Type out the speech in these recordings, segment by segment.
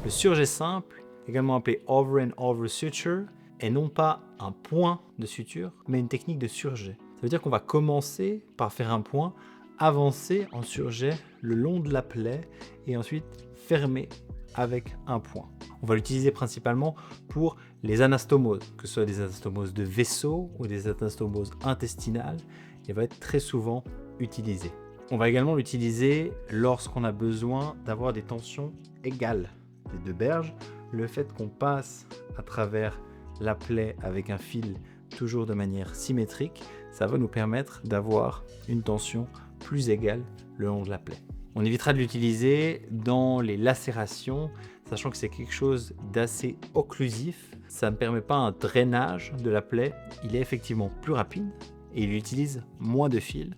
Le surjet simple, également appelé over and over suture, est non pas un point de suture, mais une technique de surjet. Ça veut dire qu'on va commencer par faire un point, avancer en surjet le long de la plaie et ensuite fermer avec un point. On va l'utiliser principalement pour les anastomoses, que ce soit des anastomoses de vaisseau ou des anastomoses intestinales. Il va être très souvent utilisé. On va également l'utiliser lorsqu'on a besoin d'avoir des tensions égales des deux berges. Le fait qu'on passe à travers la plaie avec un fil toujours de manière symétrique, ça va nous permettre d'avoir une tension plus égale le long de la plaie. On évitera de l'utiliser dans les lacérations, sachant que c'est quelque chose d'assez occlusif. Ça ne permet pas un drainage de la plaie. Il est effectivement plus rapide et il utilise moins de fils.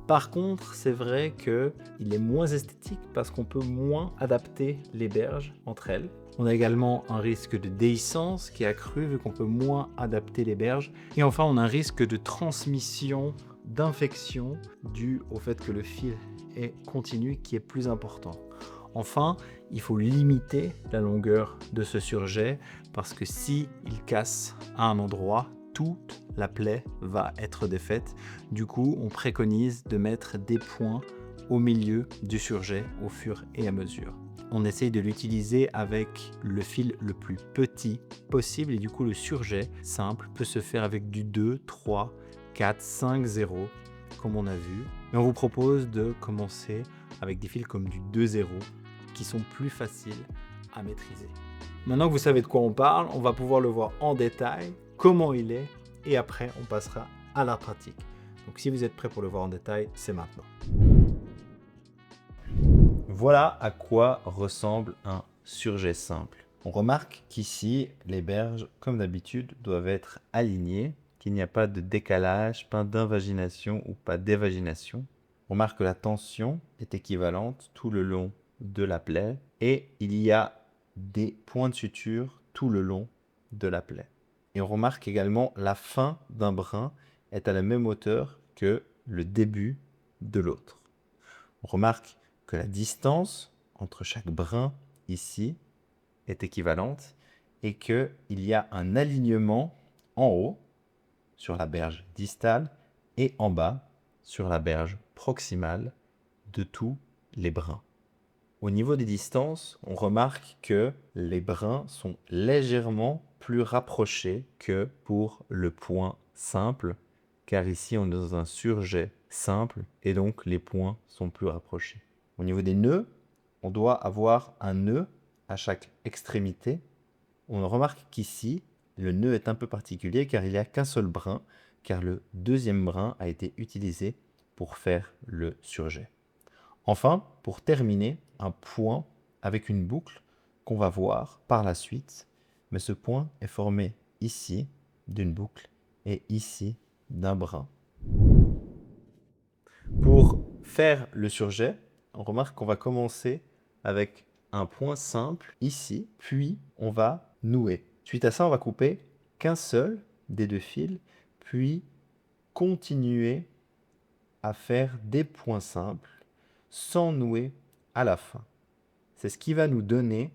Par contre, c'est vrai qu'il est moins esthétique parce qu'on peut moins adapter les berges entre elles. On a également un risque de déhiscence qui est accru vu qu'on peut moins adapter les berges. Et enfin, on a un risque de transmission d'infection dû au fait que le fil est continu qui est plus important. Enfin, il faut limiter la longueur de ce surjet parce que si il casse à un endroit, toute la plaie va être défaite. Du coup, on préconise de mettre des points au milieu du surjet au fur et à mesure. On essaye de l'utiliser avec le fil le plus petit possible et du coup le surjet simple peut se faire avec du 2, 3, 4, 5, 0 comme on a vu. Mais on vous propose de commencer avec des fils comme du 2-0 qui sont plus faciles à maîtriser. Maintenant que vous savez de quoi on parle, on va pouvoir le voir en détail, comment il est, et après on passera à la pratique. Donc si vous êtes prêts pour le voir en détail, c'est maintenant. Voilà à quoi ressemble un surjet simple. On remarque qu'ici, les berges, comme d'habitude, doivent être alignées, qu'il n'y a pas de décalage, pas d'invagination ou pas d'évagination. On remarque que la tension est équivalente tout le long de la plaie et il y a des points de suture tout le long de la plaie. Et on remarque également la fin d'un brin est à la même hauteur que le début de l'autre. On remarque que la distance entre chaque brin ici est équivalente et qu'il y a un alignement en haut sur la berge distale et en bas sur la berge proximale de tous les brins. Au niveau des distances, on remarque que les brins sont légèrement plus rapprochés que pour le point simple, car ici on est dans un surjet simple et donc les points sont plus rapprochés. Au niveau des nœuds, on doit avoir un nœud à chaque extrémité. On remarque qu'ici, le nœud est un peu particulier car il n'y a qu'un seul brin, car le deuxième brin a été utilisé pour faire le surjet. Enfin, pour terminer, un point avec une boucle qu'on va voir par la suite, mais ce point est formé ici d'une boucle et ici d'un brin. Pour faire le surjet, on remarque qu'on va commencer avec un point simple ici, puis on va nouer. Suite à ça, on va couper qu'un seul des deux fils, puis continuer à faire des points simples sans nouer à la fin. C'est ce qui va nous donner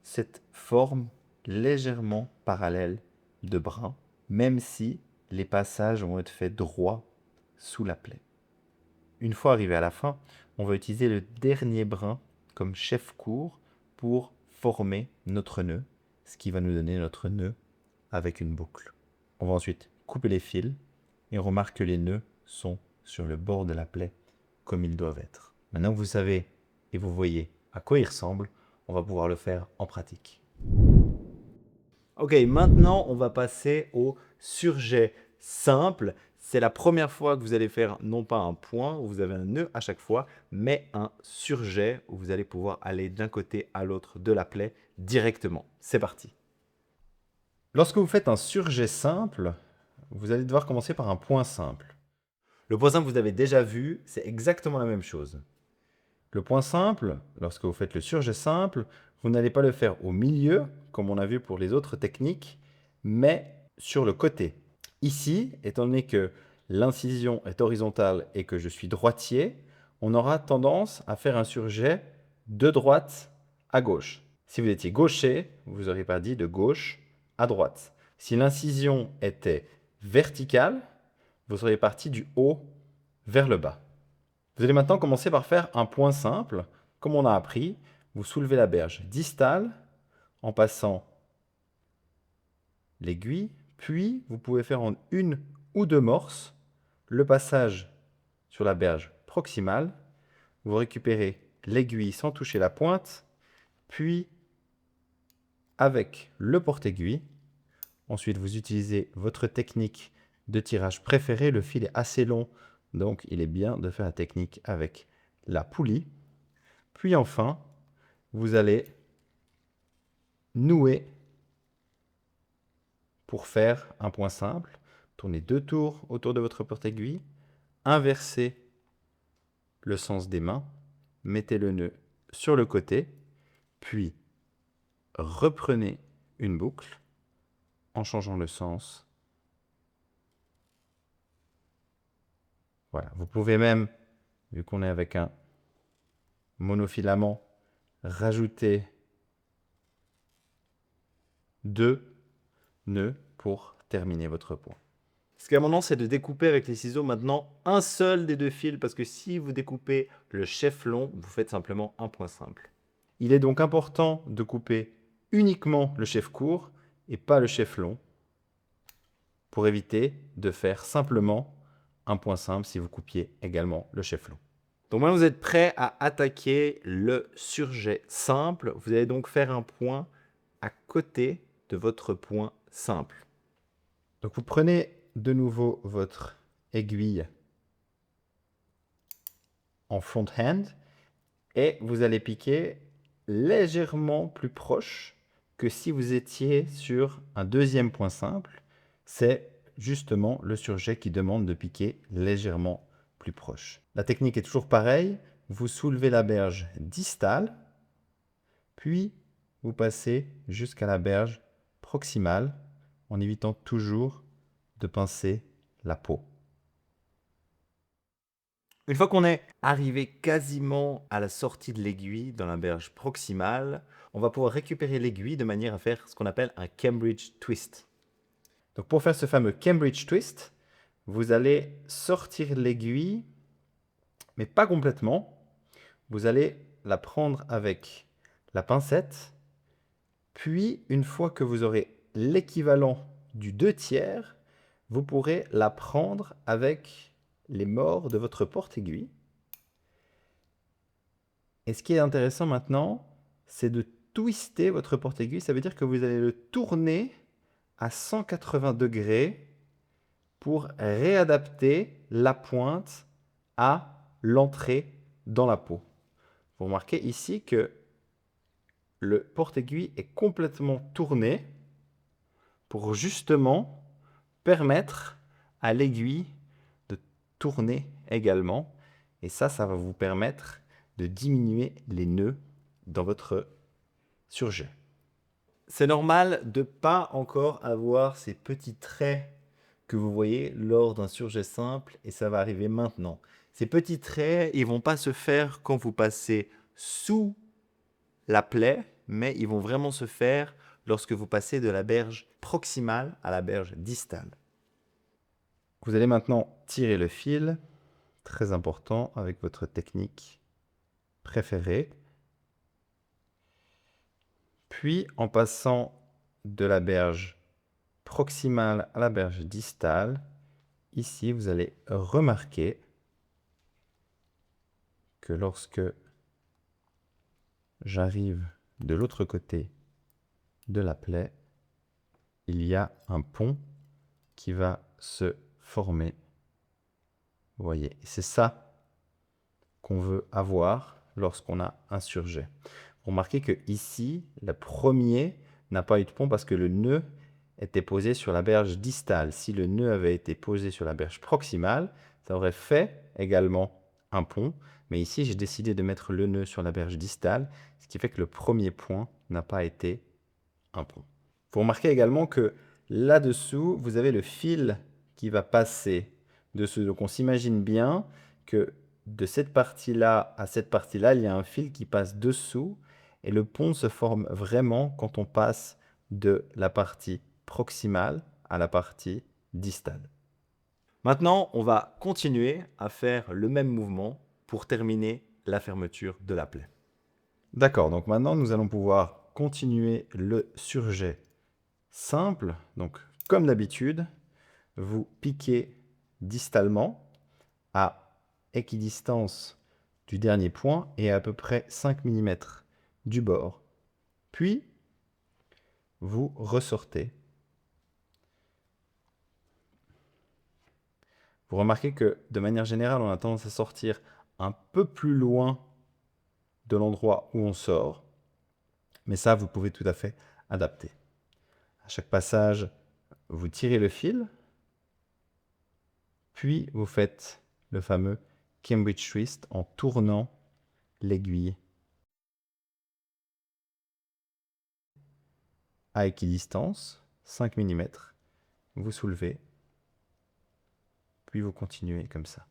cette forme légèrement parallèle de brin, même si les passages vont être faits droit sous la plaie. Une fois arrivé à la fin, on va utiliser le dernier brin comme chef-court pour former notre nœud, ce qui va nous donner notre nœud avec une boucle. On va ensuite couper les fils et on remarque que les nœuds sont sur le bord de la plaie comme ils doivent être. Maintenant que vous savez et vous voyez à quoi ils ressemblent, on va pouvoir le faire en pratique. Ok, maintenant on va passer au surjet simple. C'est la première fois que vous allez faire non pas un point où vous avez un nœud à chaque fois, mais un surjet où vous allez pouvoir aller d'un côté à l'autre de la plaie directement. C'est parti. Lorsque vous faites un surjet simple, vous allez devoir commencer par un point simple. Le point simple, vous avez déjà vu, c'est exactement la même chose. Le point simple, lorsque vous faites le surjet simple, vous n'allez pas le faire au milieu, comme on a vu pour les autres techniques, mais sur le côté. Ici, étant donné que l'incision est horizontale et que je suis droitier, on aura tendance à faire un surjet de droite à gauche. Si vous étiez gaucher, vous auriez pas dit de gauche à droite. Si l'incision était verticale, vous seriez parti du haut vers le bas. Vous allez maintenant commencer par faire un point simple. Comme on a appris, vous soulevez la berge distale en passant l'aiguille, puis vous pouvez faire en une ou deux morses le passage sur la berge proximale. Vous récupérez l'aiguille sans toucher la pointe, puis avec le porte-aiguille. Ensuite, vous utilisez votre technique de tirage préférée. Le fil est assez long, donc il est bien de faire la technique avec la poulie. Puis enfin, vous allez nouer pour faire un point simple. Tournez 2 tours autour de votre porte-aiguille. Inversez le sens des mains. Mettez le nœud sur le côté. Puis reprenez une boucle en changeant le sens. Voilà. Vous pouvez même, vu qu'on est avec un monofilament, rajouter 2 nœuds pour terminer votre point. Ce qui est maintenant, c'est de découper avec les ciseaux maintenant un seul des deux fils, parce que si vous découpez le chef long, vous faites simplement un point simple. Il est donc important de couper uniquement le chef court et pas le chef long pour éviter de faire simplement un point simple si vous coupiez également le chef long. Donc maintenant, vous êtes prêt à attaquer le surjet simple. Vous allez donc faire un point à côté de votre point simple. Donc vous prenez de nouveau votre aiguille en front hand et vous allez piquer légèrement plus proche que si vous étiez sur un deuxième point simple. C'est justement le surjet qui demande de piquer légèrement plus proche. La technique est toujours pareille. Vous soulevez la berge distale, puis vous passez jusqu'à la berge proximale en évitant toujours de pincer la peau. Une fois qu'on est arrivé quasiment à la sortie de l'aiguille dans la berge proximale, on va pouvoir récupérer l'aiguille de manière à faire ce qu'on appelle un Cambridge twist. Donc pour faire ce fameux Cambridge twist, vous allez sortir l'aiguille, mais pas complètement. Vous allez la prendre avec la pincette, puis une fois que vous aurez l'équivalent du 2/3, vous pourrez la prendre avec les morts de votre porte-aiguille. Et ce qui est intéressant maintenant, c'est de twister votre porte-aiguille. Ça veut dire que vous allez le tourner à 180 degrés pour réadapter la pointe à l'entrée dans la peau. Vous remarquez ici que le porte-aiguille est complètement tourné pour justement permettre à l'aiguille de tourner également. Et ça va vous permettre de diminuer les nœuds dans votre surjet. C'est normal de ne pas encore avoir ces petits traits que vous voyez lors d'un surjet simple, et ça va arriver maintenant. Ces petits traits, ils vont pas se faire quand vous passez sous la plaie, mais ils vont vraiment se faire lorsque vous passez de la berge proximale à la berge distale. Vous allez maintenant tirer le fil, très important, avec votre technique préférée. Puis, en passant de la berge proximale à la berge distale, ici, vous allez remarquer que lorsque j'arrive de l'autre côté de la plaie, il y a un pont qui va se former. Vous voyez, c'est ça qu'on veut avoir lorsqu'on a un surjet. Vous remarquez que ici, le premier n'a pas eu de pont parce que le nœud était posé sur la berge distale. Si le nœud avait été posé sur la berge proximale, ça aurait fait également un pont. Mais ici, j'ai décidé de mettre le nœud sur la berge distale, ce qui fait que le premier point n'a pas été un pont. Vous remarquez également que là-dessous, vous avez le fil qui va passer dessous. Donc on s'imagine bien que de cette partie-là à cette partie-là, il y a un fil qui passe dessous. Et le pont se forme vraiment quand on passe de la partie proximale à la partie distale. Maintenant, on va continuer à faire le même mouvement pour terminer la fermeture de la plaie. D'accord, donc maintenant nous allons pouvoir continuer le surjet simple. Donc comme d'habitude, vous piquez distalement à équidistance du dernier point et à peu près 5 mm du bord. Puis, vous ressortez. Vous remarquez que de manière générale, on a tendance à sortir un peu plus loin de l'endroit où on sort. Mais ça, vous pouvez tout à fait adapter. À chaque passage, vous tirez le fil, puis vous faites le fameux Cambridge Twist en tournant l'aiguille à équidistance, 5 mm. Vous soulevez, puis vous continuez comme ça.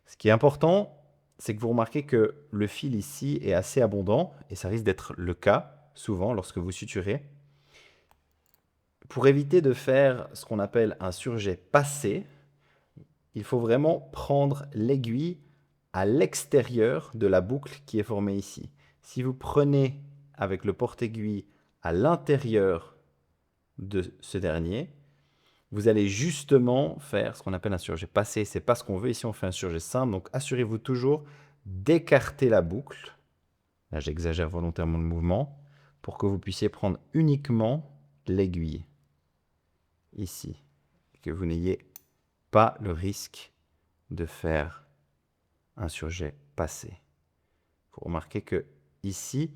Ce qui est important, c'est que vous remarquez que le fil ici est assez abondant, et ça risque d'être le cas souvent lorsque vous suturez. Pour éviter de faire ce qu'on appelle un surjet passé, il faut vraiment prendre l'aiguille à l'extérieur de la boucle qui est formée ici. Si vous prenez avec le porte-aiguille à l'intérieur de ce dernier, vous allez justement faire ce qu'on appelle un surjet passé. Ce n'est pas ce qu'on veut. Ici, on fait un surjet simple. Donc, assurez-vous toujours d'écarter la boucle. Là, j'exagère volontairement le mouvement pour que vous puissiez prendre uniquement l'aiguille ici. Que vous n'ayez pas le risque de faire un surjet passé. Vous remarquez que ici,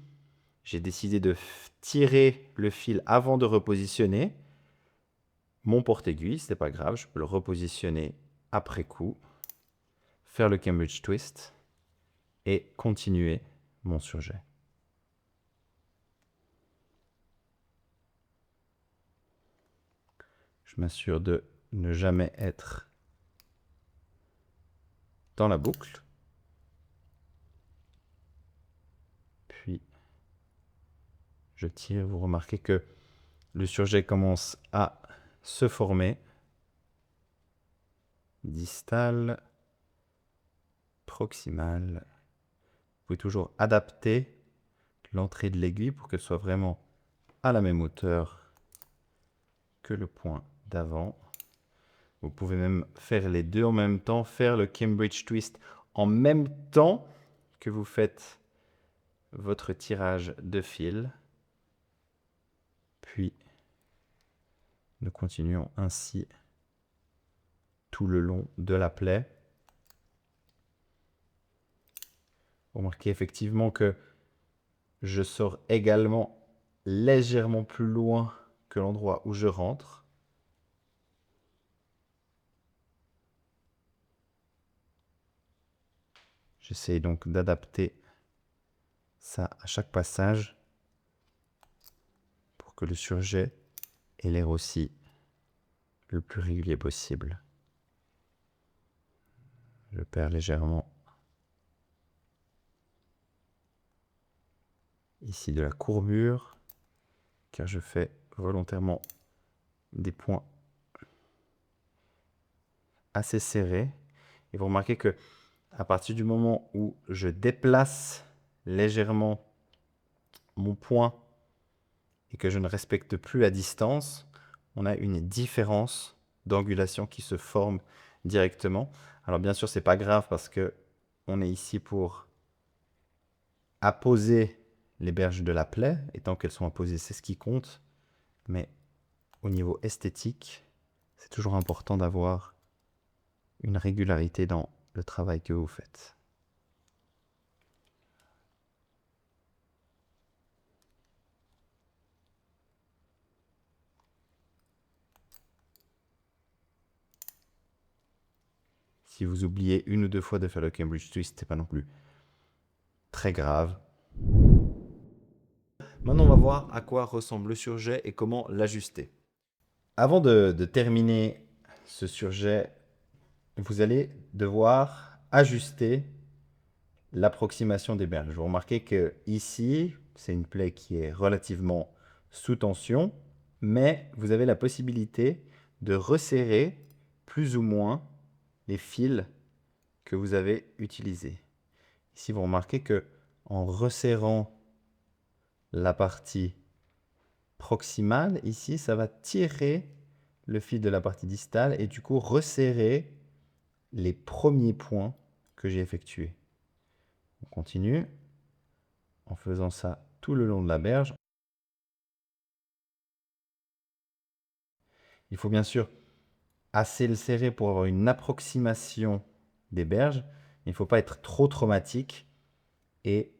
j'ai décidé de tirer le fil avant de repositionner mon porte-aiguille. Ce n'est pas grave, je peux le repositionner après coup, faire le Cambridge Twist et continuer mon surjet. Je m'assure de ne jamais être dans la boucle. Puis, je tire. Vous remarquez que le surjet commence à se former. Distal, proximal. Vous pouvez toujours adapter l'entrée de l'aiguille pour qu'elle soit vraiment à la même hauteur que le point d'avant. Vous pouvez même faire les deux en même temps, faire le Cambridge Twist en même temps que vous faites votre tirage de fil. Puis, nous continuons ainsi tout le long de la plaie. Vous remarquez effectivement que je sors également légèrement plus loin que l'endroit où je rentre. J'essaie donc d'adapter ça à chaque passage pour que le surjet ait l'air aussi le plus régulier possible. Je perds légèrement ici de la courbure car je fais volontairement des points assez serrés. Et vous remarquez que à partir du moment où je déplace légèrement mon point et que je ne respecte plus la distance, on a une différence d'angulation qui se forme directement. Alors bien sûr, c'est pas grave parce que on est ici pour apposer les berges de la plaie, et tant qu'elles sont apposées, c'est ce qui compte. Mais au niveau esthétique, c'est toujours important d'avoir une régularité dans le travail que vous faites. Si vous oubliez une ou deux fois de faire le Cambridge Twist, c'est pas non plus très grave. Maintenant, on va voir à quoi ressemble le surjet et comment l'ajuster. Avant de terminer ce surjet, vous allez devoir ajuster l'approximation des berges. Vous remarquez que ici, C'est une plaie qui est relativement sous tension, mais vous avez la possibilité de resserrer plus ou moins les fils que vous avez utilisés. Ici, vous remarquez que en resserrant la partie proximale, ici, ça va tirer le fil de la partie distale et du coup resserrer les premiers points que j'ai effectués. On continue en faisant ça tout le long de la berge. Il faut bien sûr assez le serrer pour avoir une approximation des berges. Il ne faut pas être trop traumatique et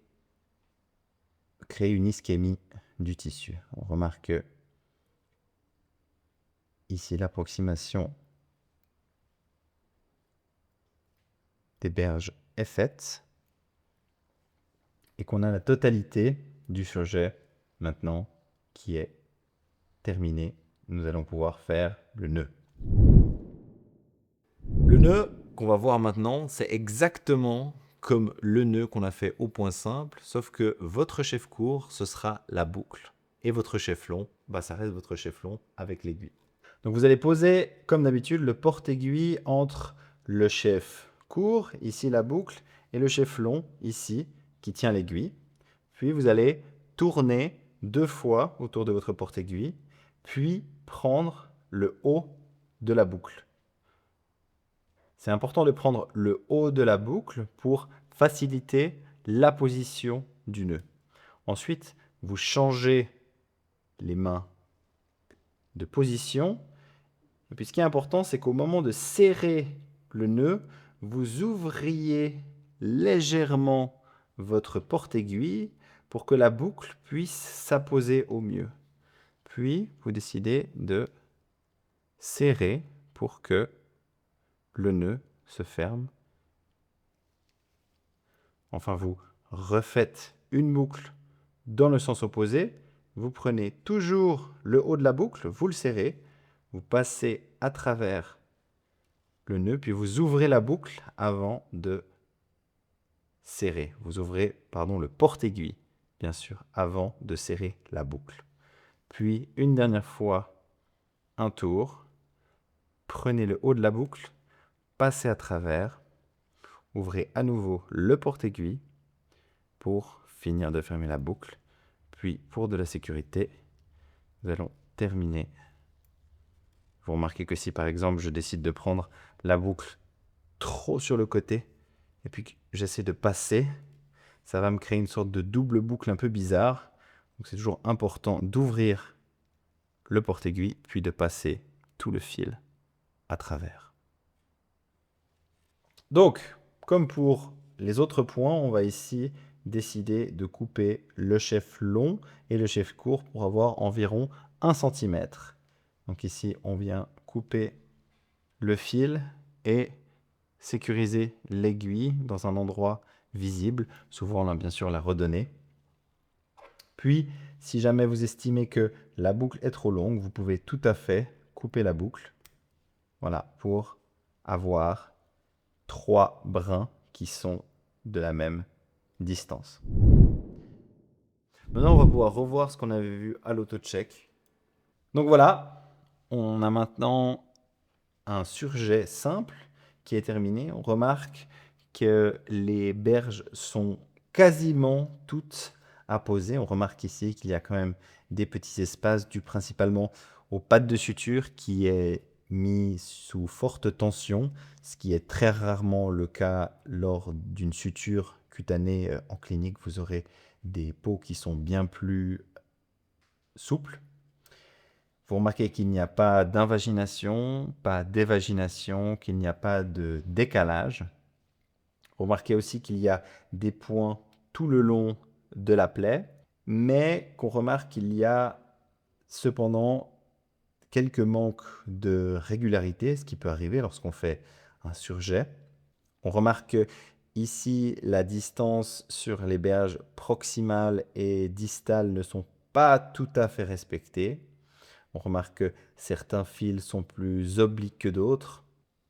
créer une ischémie du tissu. On remarque que ici l'approximation des berges est faite et qu'on a la totalité du sujet maintenant qui est terminé. Nous allons pouvoir faire le nœud. Le nœud qu'on va voir maintenant, c'est exactement comme le nœud qu'on a fait au point simple, sauf que votre chef-court, ce sera la boucle. Et votre chef-long, bah, ça reste votre chef-long avec l'aiguille. Donc vous allez poser, comme d'habitude, le porte-aiguille entre le chef court, ici la boucle, et le chef long, ici, qui tient l'aiguille. Puis vous allez tourner 2 fois autour de votre porte-aiguille, puis prendre le haut de la boucle. C'est important de prendre le haut de la boucle pour faciliter la position du nœud. Ensuite, vous changez les mains de position. Et puis ce qui est important, c'est qu'au moment de serrer le nœud, vous ouvriez légèrement votre porte-aiguille pour que la boucle puisse s'apposer au mieux. Puis, vous décidez de serrer pour que le nœud se ferme. Enfin, vous refaites une boucle dans le sens opposé. Vous prenez toujours le haut de la boucle, vous le serrez, vous passez à travers le nœud, puis vous ouvrez la boucle avant de serrer. Vous ouvrez, le porte-aiguille, bien sûr, avant de serrer la boucle. Puis, une dernière fois, un tour. Prenez le haut de la boucle, passez à travers, ouvrez à nouveau le porte-aiguille pour finir de fermer la boucle. Puis, pour de la sécurité, nous allons terminer. Vous remarquez que si, par exemple, je décide de prendre la boucle trop sur le côté, et puis que j'essaie de passer, ça va me créer une sorte de double boucle un peu bizarre. Donc, c'est toujours important d'ouvrir le porte-aiguille, puis de passer tout le fil à travers. Donc, comme pour les autres points, on va ici décider de couper le chef long et le chef court pour avoir environ 1 cm. Donc ici, on vient couper le fil et sécuriser l'aiguille dans un endroit visible. Souvent, on a bien sûr la redonner. Puis, si jamais vous estimez que la boucle est trop longue, vous pouvez tout à fait couper la boucle. Voilà, pour avoir 3 brins qui sont de la même distance. Maintenant, on va pouvoir revoir ce qu'on avait vu à l'auto-check. Donc voilà, on a maintenant un surjet simple qui est terminé. On remarque que les berges sont quasiment toutes apposées. On remarque ici qu'il y a quand même des petits espaces dus principalement aux pattes de suture qui est mis sous forte tension, ce qui est très rarement le cas lors d'une suture cutanée en clinique. Vous aurez des peaux qui sont bien plus souples. Vous remarquez qu'il n'y a pas d'invagination, pas d'évagination, qu'il n'y a pas de décalage. Vous remarquez aussi qu'il y a des points tout le long de la plaie, mais qu'on remarque qu'il y a cependant quelques manques de régularité, ce qui peut arriver lorsqu'on fait un surjet. On remarque que ici, la distance sur les berges proximales et distales ne sont pas tout à fait respectées. On remarque que certains fils sont plus obliques que d'autres.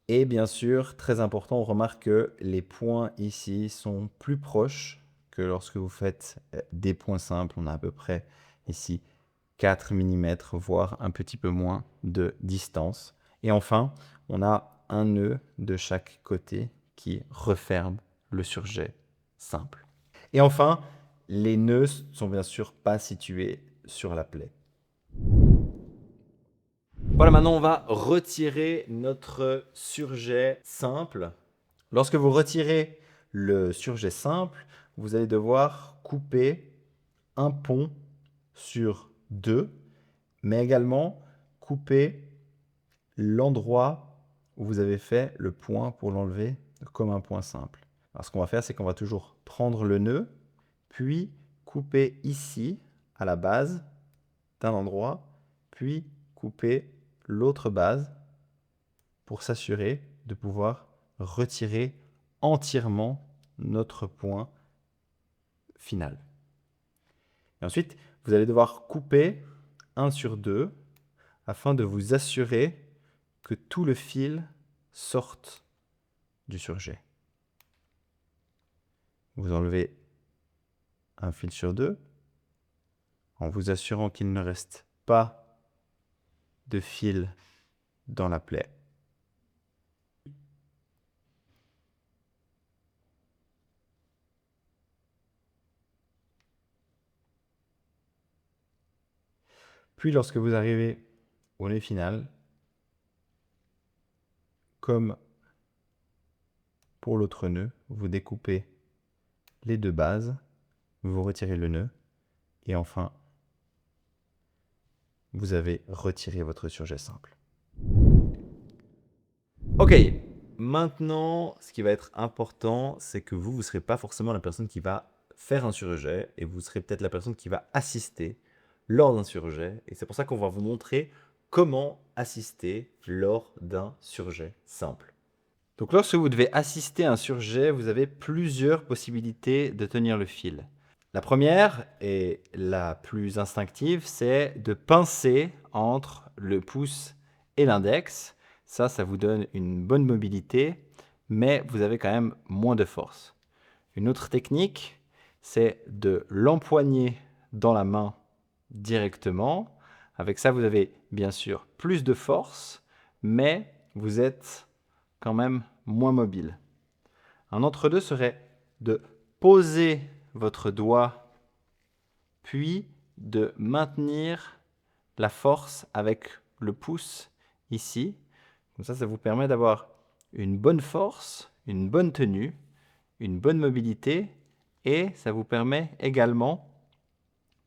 Et bien sûr, très important, on remarque que les points ici sont plus proches que que lorsque vous faites des points simples, on a à peu près ici 4 mm, voire un petit peu moins de distance. Et enfin, on a un nœud de chaque côté qui referme le surjet simple. Et enfin, les nœuds sont bien sûr pas situés sur la plaie. Voilà, maintenant on va retirer notre surjet simple. Lorsque vous retirez le surjet simple, vous allez devoir couper un pont sur deux, mais également couper l'endroit où vous avez fait le point pour l'enlever comme un point simple. Alors ce qu'on va faire, c'est qu'on va toujours prendre le nœud, puis couper ici, à la base d'un endroit, puis couper l'autre base pour s'assurer de pouvoir retirer entièrement notre point final. Et ensuite, vous allez devoir couper 1 sur 2 afin de vous assurer que tout le fil sorte du surjet. Vous enlevez un fil sur 2 en vous assurant qu'il ne reste pas de fil dans la plaie. Puis lorsque vous arrivez au nœud final, comme pour l'autre nœud, vous découpez les deux bases, vous retirez le nœud et enfin vous avez retiré votre surjet simple. Ok, maintenant ce qui va être important, c'est que vous ne serez pas forcément la personne qui va faire un surjet et vous serez peut-être la personne qui va assister lors d'un surjet. Et c'est pour ça qu'on va vous montrer comment assister lors d'un surjet simple. Donc lorsque vous devez assister à un surjet, vous avez plusieurs possibilités de tenir le fil. La première et la plus instinctive, c'est de pincer entre le pouce et l'index. Ça vous donne une bonne mobilité, mais vous avez quand même moins de force. Une autre technique, c'est de l'empoigner dans la main directement. Avec ça, vous avez bien sûr plus de force, mais vous êtes quand même moins mobile. Un entre-deux serait de poser votre doigt, puis de maintenir la force avec le pouce ici. Comme ça vous permet d'avoir une bonne force, une bonne tenue, une bonne mobilité, et ça vous permet également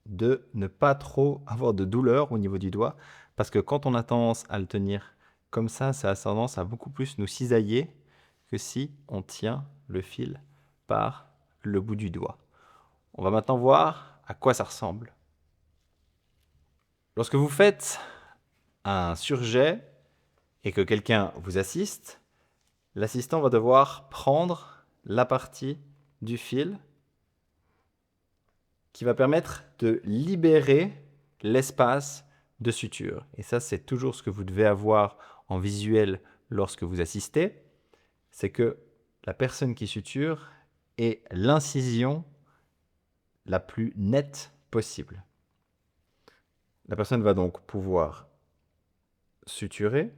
de ne pas trop avoir de douleur au niveau du doigt, parce que quand on a tendance à le tenir comme ça a tendance à beaucoup plus nous cisailler que si on tient le fil par le bout du doigt. On va maintenant voir à quoi ça ressemble. Lorsque vous faites un surjet et que quelqu'un vous assiste, l'assistant va devoir prendre la partie du fil qui va permettre de libérer l'espace de suture. Et ça, c'est toujours ce que vous devez avoir en visuel lorsque vous assistez. C'est que la personne qui suture ait l'incision la plus nette possible. La personne va donc pouvoir suturer.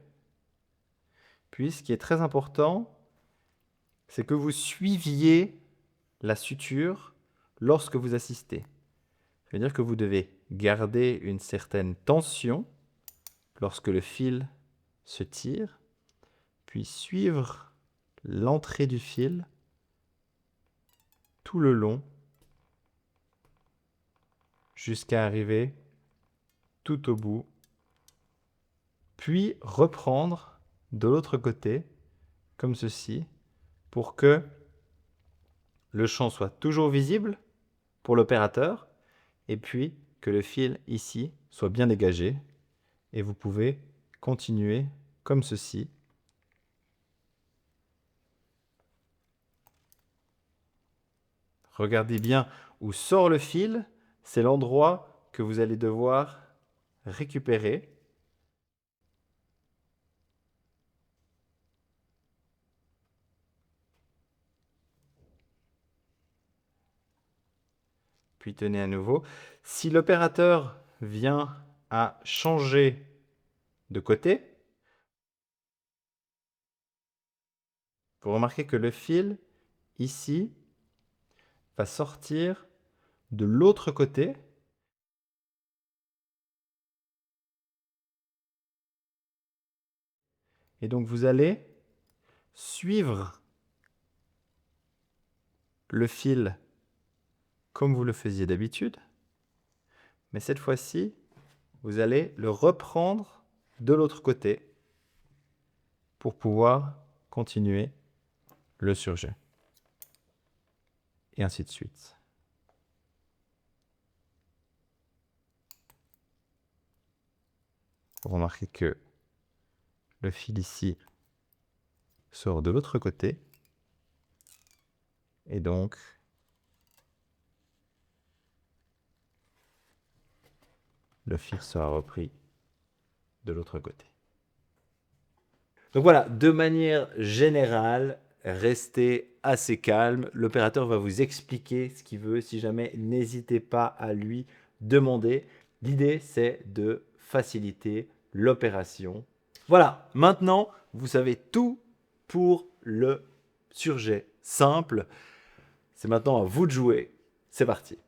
Puis, ce qui est très important, c'est que vous suiviez la suture lorsque vous assistez. C'est-à-dire que vous devez garder une certaine tension lorsque le fil se tire, puis suivre l'entrée du fil tout le long jusqu'à arriver tout au bout, puis reprendre de l'autre côté, comme ceci, pour que le champ soit toujours visible pour l'opérateur, et puis que le fil ici soit bien dégagé, et vous pouvez continuer comme ceci. Regardez bien où sort le fil, c'est l'endroit que vous allez devoir récupérer. puis tenez à nouveau. Si l'opérateur vient à changer de côté, vous remarquez que le fil, ici, va sortir de l'autre côté. Et donc, vous allez suivre le fil comme vous le faisiez d'habitude. Mais cette fois-ci, vous allez le reprendre de l'autre côté pour pouvoir continuer le surjet. Et ainsi de suite. Vous remarquez que le fil ici sort de l'autre côté. Et donc, le fil sera repris de l'autre côté. Donc voilà, de manière générale, restez assez calme. L'opérateur va vous expliquer ce qu'il veut. Si jamais, n'hésitez pas à lui demander. L'idée, c'est de faciliter l'opération. Voilà, maintenant, vous savez tout pour le surjet simple. C'est maintenant à vous de jouer. C'est parti.